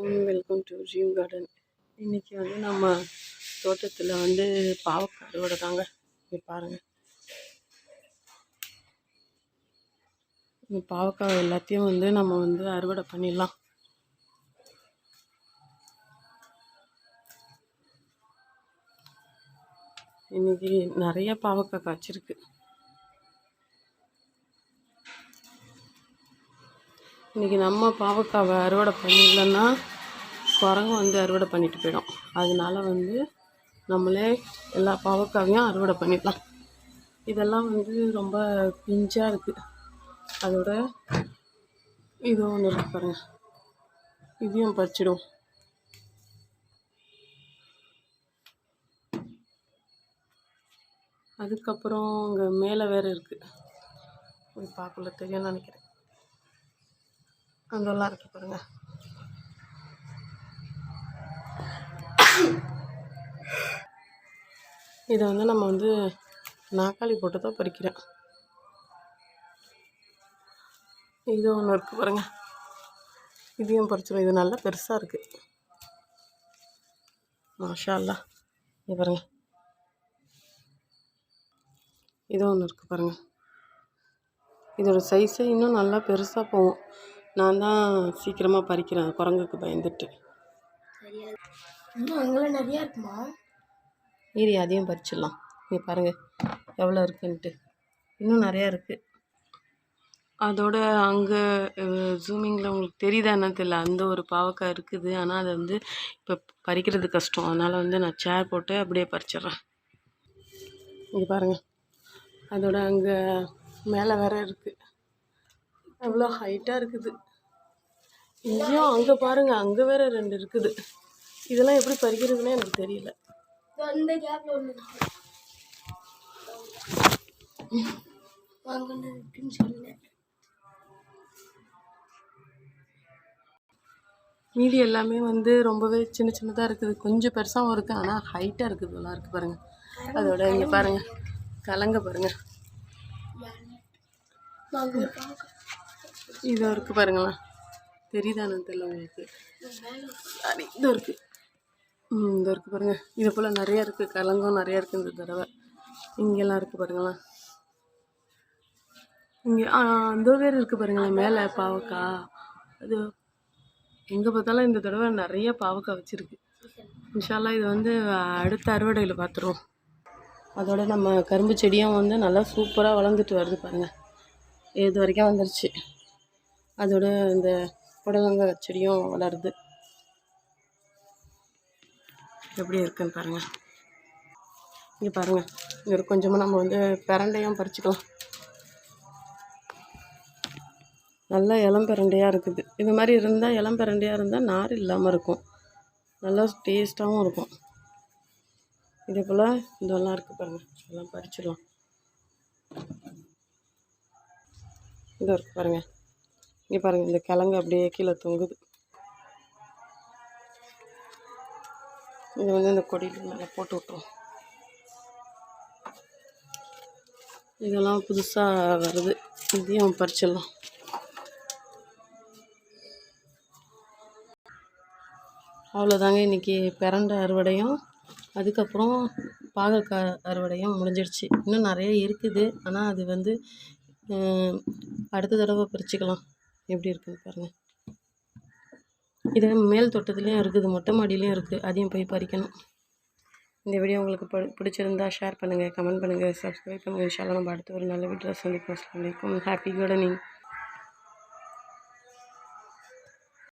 Welcome to dream garden. இன்றைக்கி வந்து நம்ம தோட்டத்தில் வந்து பாவக்காய் அறுவடை தாங்க. இங்கே பாருங்கள், இந்த பாவக்காய் எல்லாத்தையும் வந்து நம்ம வந்து அறுவடை பண்ணிடலாம். இன்றைக்கி நிறைய பாவக்காய் காய்ச்சிருக்கு. இன்றைக்கி நம்ம பாவக்காவை அறுவடை பண்ணிடலன்னா குரங்கு வந்து அறுவடை பண்ணிட்டு போயிடும். அதனால வந்து நம்மளே எல்லா பாவக்காவையும் அறுவடை பண்ணிடலாம். இதெல்லாம் வந்து ரொம்ப பிஞ்சாக இருக்குது. அதோட இது ஒன்று இருக்குது பாருங்கள், இதையும் பறிச்சிடும். அதுக்கப்புறம் அங்கே மேலே வேறு இருக்குது, போய் பார்க்கல தெரியும்னு நினைக்கிறேன். அதெல்லாம் இருக்குது பாருங்கள். இதை வந்து நம்ம வந்து நாக்காளி போட்டு தான் பறிக்கிறேன். இது ஒன்று இருக்குது பாருங்கள், இதையும் பறிச்சிடும். இது நல்லா பெருசாக இருக்குது. மாஷா அல்லாஹ். இது பாருங்கள், இது ஒன்று இருக்குது பாருங்கள். இதோட சைஸே இன்னும் நல்லா பெருசாக போகும். நான் தான் சீக்கிரமாக பறிக்கிறேன், குரங்குக்கு பயந்துட்டு. இன்னும் அங்கெல்லாம் நிறையா இருக்குமா? ஈரி அதையும் பறிச்சிடலாம். இங்கே பாருங்கள் எவ்வளோ இருக்குன்ட்டு, இன்னும் நிறையா இருக்குது. அதோட அங்கே ஜூமிங்கில் உங்களுக்கு தெரியுதா என்னன்னு தெரியல, அந்த ஒரு பாவக்காய் இருக்குது. ஆனால் அதை வந்து இப்போ பறிக்கிறது கஷ்டம். அதனால் வந்து நான் சேர் போட்டு அப்படியே பறிச்சிட்றேன். இங்கே பாருங்கள், அதோட அங்கே மேலே வேற இருக்குது, எவ்வளோ ஹைட்டாக இருக்குது. இங்கேயும் அங்கே பாருங்கள், அங்கே வேற 2 இருக்குது. இதெல்லாம் எப்படி பறிக்கிறதுனே எனக்கு தெரியல. அந்த கேப்ல ஒன்று இருக்குன்னு சொன்னேன். மீதி எல்லாமே வந்து ரொம்பவே சின்ன சின்னதாக இருக்குது, கொஞ்சம் பெருசாகவும் இருக்குது. ஆனால் ஹைட்டாக இருக்குது, நல்லா இருக்குது பாருங்கள். அதோட இங்கே பாருங்கள், கலங்க பாருங்கள், இதோ இருக்குது பாருங்களேன். தெரியுதானு தெரியல உங்களுக்கு. இதோ இருக்குது, இதோ இருக்குது பாருங்கள். இது போல் நிறையா இருக்குது, கலங்கம் நிறையா இருக்குது இந்த தடவை. இங்கெல்லாம் இருக்குது பாருங்களேன். இங்கே அந்த வேறு இருக்குது பாருங்களேன் மேலே பாவக்காய். அது எங்கே பார்த்தாலும் இந்த தடவை நிறைய பாவக்காய் வச்சுருக்கு. இன்ஷா அல்லாஹ் இது வந்து அடுத்த அறுவடையில் பார்த்துருவோம். அதோட நம்ம கரும்பு செடியும் வந்து நல்லா சூப்பராக வளர்ந்துட்டு வருது பாருங்கள். இது வரைக்கும் வந்துருச்சு. அதோட இந்த புடலங்காய் செடியும் வளருது. எப்படி இருக்குன்னு பாருங்கள். இங்கே பாருங்கள், இங்கே கொஞ்சமாக நம்ம வந்து பிரண்டையும் பறிச்சுக்கலாம். நல்லா இளம் பிரண்டையாக இருக்குது. இது மாதிரி இருந்தால், இளம் பிரண்டையாக இருந்தால் நார் இல்லாமல் இருக்கும், நல்லா டேஸ்ட்டாகவும் இருக்கும். இதே போல் இதெல்லாம் இருக்குது பாருங்கள், இதெல்லாம் பறிச்சிடலாம். இது இருக்குது பாருங்கள். இங்கே பாருங்கள், இந்த கிழங்கு அப்படியே கீழே தொங்குது. இது வந்து இந்த கொடியில் மேலே போட்டு விட்டுரும். இதெல்லாம் புதுசாக வருது, இதையும் பறிச்சிடலாம். அவ்வளோதாங்க, இன்றைக்கி பிரண்டை அறுவடையும் அதுக்கப்புறம் பாகற்காய் அறுவடையும் முடிஞ்சிடுச்சு. இன்னும் நிறைய இருக்குது, ஆனால் அது வந்து அடுத்த தடவை பறிச்சுக்கலாம். எப்படி இருக்குன்னு பாருங்கள். இது மேல் தோட்டத்துலேயும் இருக்குது, மொட்டை மாடியிலையும் இருக்குது, அதையும் போய் பறிக்கணும். இந்த வீடியோ உங்களுக்கு பிடிச்சிருந்தா ஷேர் பண்ணுங்கள், கமெண்ட் பண்ணுங்கள், சப்ஸ்கிரைப் பண்ணுங்கள். இன்ஷா அல்லாஹ் நம்ம அடுத்த ஒரு நல்ல வீடியோவில் சந்திப்போம். அஸ்ஸலாமு அலைக்கும். Happy gardening.